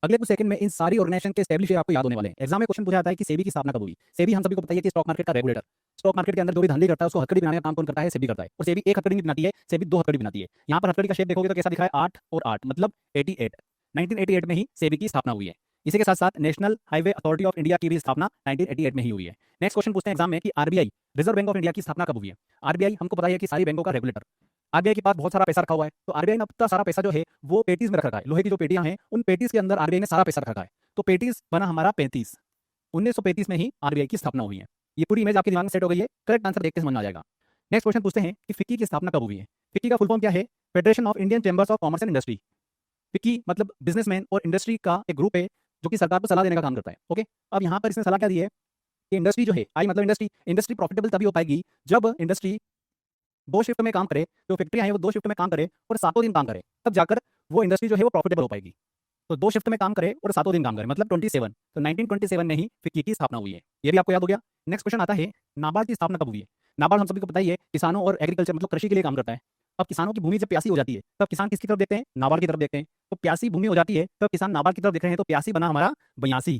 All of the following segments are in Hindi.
अगले कुछ सेकंड में इन सारी ऑर्गेनाइजेशन के एस्टैब्लिश आपको याद होने वाले हैं। एग्जाम में क्वेश्चन पूछा जाता है कि सेबी की स्थापना कब हुई। सेबी हम सभी को पता है कि स्टॉक मार्केट का रेगुलेटर। स्टॉक मार्केट के अंदर जो भी धंधे करता है उसको हथकड़ी बनाने का काम कौन करता है? सेबी करता है। और सेबी एक हथकड़ी नहीं बनाती है, सेबी दो हथकड़ी बनाती है। यहाँ पर हथकड़ी का शेप देखोगे तो कैसा दिख रहा है? 8 और 8 मतलब 88। 1988 में ही सेबी की स्थापना हुई है। इसी के साथ साथ national highway authority of India की भी स्थापना 1988 में ही हुई है। नेक्स्ट क्वेश्चन पूछते हैं एग्जाम में कि RBI reserve bank of India की स्थापना कब हुई है। आरबीआई हमको पता है कि सारी बैंकों का रेगुलेटर। आरबीआई के पास बहुत सारा पैसा रखा हुआ है, तो आरबीआई ने अपना सारा पैसा जो है वो पेटीज में रख रखा है। लोहे की जो पेटियां हैं उन पेटीज के अंदर आरबीआई ने सारा पैसा रख रखा है। तो पेटीज बना हमारा 35। 1935 में ही आरबीआई की स्थापना हुई है। ये पूरी इमेज आपके दिमाग में सेट हो गई है। करेक्ट आंसर देख के समझ में आ जाएगा। नेक्स्ट क्वेश्चन पूछते हैं कि फिक्की की स्थापना कब हुई है। फिक्की का फुल फॉर्म क्या है? Federation of Indian chambers of commerce and industry. FICCI मतलब बिजनेसमैन और इंडस्ट्री का एक ग्रुप है जो कि सरकार को सलाह देने का काम करता है। ओके, अब यहाँ पर इसने सलाह क्या दी है कि इंडस्ट्री जो है, आई मतलब इंडस्ट्री, इंडस्ट्री प्रॉफिटेबल तभी हो पाएगी जब इंडस्ट्री दो शिफ्ट में काम करे। जो फैक्ट्रियां हैं वो दो शिफ्ट में काम करे और सातों दिन काम करे, तब जाकर वो इंडस्ट्री जो है वो प्रॉफिटेबल हो पाएगी। तो दो शिफ्ट में काम करे और सातों दिन काम करे मतलब 27। तो 1927 में ही फिक्की की स्थापना हुई है। ये भी आपको याद हो गया। नेक्स्ट क्वेश्चन आता है नाबार्ड की स्थापना कब हुई है। नाबार्ड हम सभी को पता ही है किसानों और एग्रीकल्चर मतलब कृषि के लिए काम करता है। अब किसानों की भूमि जब प्यासी हो जाती है तब किसान किसकी तरफ देखते हैं? नाबार्ड की तरफ देखते हैं। तो प्यासी भूमि हो जाती है तब किसान नाबार्ड की तरफ देख रहे हैं, तो प्यासी बना हमारा 82।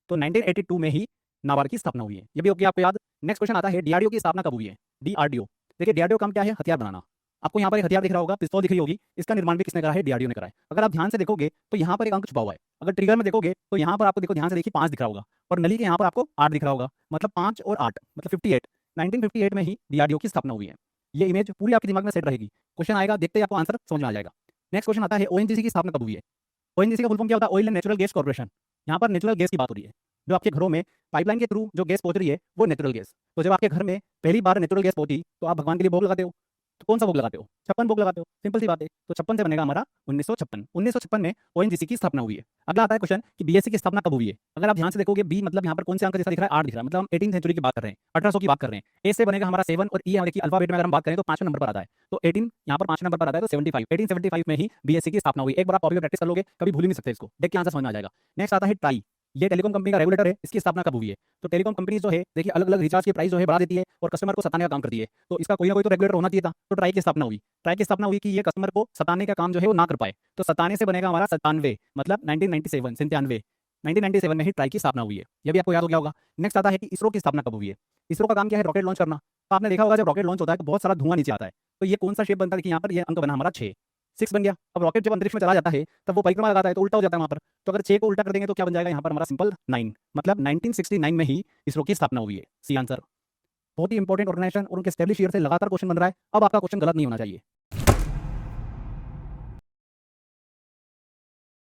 तो 1982 में ही नाबार्ड की स्थापना हुई है। ये भी हो गया आपको याद। नेक्स्ट क्वेश्चन आता है डीआरडीओ की स्थापना कब हुई है। डीआरडीओ, देखिए डीआरडीओ काम क्या है? हथियार बनाना। आपको यहाँ पर एक हथियार दिख रहा होगा, पिस्तौल दिख रही होगी। इसका निर्माण भी किसने करा है? डीआरडीओ ने करा है। अगर आप ध्यान से देखोगे तो यहाँ पर एक अंक छुपा हुआ है। अगर ट्रिगर में देखोगे तो यहाँ पर आपको देखो ध्यान से देखिए 5 दिख रहा होगा और नली के यहाँ पर आपको 8 दिख रहा होगा, मतलब 5 और 8 मतलब 58। 1958 में ही डीआरडीओ की स्थापना हुई है। ये इमेज पूरी आपके दिमाग में सेट रहेगी। क्वेश्चन आएगा, देखते ही आपको आंसर समझ में आ जाएगा। नेक्स्ट क्वेश्चन आता है ओएनजीसी की स्थापना कब हुई है। ओएनजीसी का फुल फॉर्म क्या होता है? Oil and natural gas corporation. यहाँ पर नेचुरल गैस की बात हो रही है। जो आपके घरों में पाइपलाइन के थ्रू जो गैस पहुंच रही है वो नेचुरल गैस। तो जब आपके घर में पहली बार नेचुरल गैस पहुंची तो आप भगवान के लिए भोग लगाते हो। तो कौन सा भोग लगाते हो? 56 भोग लगाते हो। सिंपल सी बात है। तो 56 से बनेगा हमारा 1956। 1956 में ओएनजीसी की स्थापना हुई है। अगला आता है क्वेश्चन कि बीएससी की स्थापना कब हुई है। अगर आप ध्यान से देखोगे बी मतलब यहाँ पर कौन से अंक जैसा दिख रहा है? 8 दिख रहा है, मतलब हम 18th सेंचुरी की बात कर रहे हैं, 1800 की बात कर रहे हैं। ए से बनेगा हमारा 7 और ई हमारे की अल्फाबेट में अगर हम बात करें तो 5वें नंबर पर आता है। तो 18 यहाँ पर 5वें नंबर पर आता है, तो 75। 1875 में ही बीएससी की स्थापना हुई। एक बार आप कॉपी में प्रैक्टिस कर लोगे, कभी भूल ही नहीं सकते इसको, देख के आंसर समझ में आ जाएगा। नेक्स्ट आता है ट्राई। ये टेलीकॉम कंपनी का रेगुलेटर है। इसकी स्थापना कब हुई है? तो टेलीकॉम कंपनी जो है देखिए अलग अलग रिचार्ज की प्राइस जो है बढ़ा देती है और कस्टमर को सताने का काम करती है। तो इसका कोई ना कोई तो रेगुलेटर होना चाहिए था। तो ट्राई की स्थापना हुई। ट्राई की स्थापना हुई कि ये कस्टमर को सताने का काम जो है वो ना कर पाए। तो सताने से बनेगा हमारा 97 मतलब 1997 97। 1997 में ही ट्राई की स्थापना हुई है। ये भी आपको याद हो गया होगा। नेक्स्ट आता है कि इसरो की स्थापना कब हुई है। इसरो का काम क्या है? रॉकेट लॉन्च करना। तो आपने देखा होगा जब रॉकेट लॉन्च होता है तो बहुत सारा धुआं नीचे आता है। तो ये कौन सा शेप बनता है कि यहाँ पर ये अंक बना हमारा 6। 6 बन गया। अब रॉकेट जब अंतरिक्ष में चला जाता है तब वो परिक्रमा लगाता है तो उल्टा हो जाता है वहां पर। तो अगर 6 को उल्टा कर देंगे तो क्या बन जाएगा यहाँ पर हमारा? सिंपल 9 मतलब 1969 में ही इसरो की स्थापना हुई है। C answer. बहुत ही इंपॉर्टेंट ऑर्गेनाइजेशन और उनके स्टैब्लिश ईयर से लगातार क्वेश्चन बन रहा है। अब आपका क्वेश्चन गलत नहीं होना चाहिए।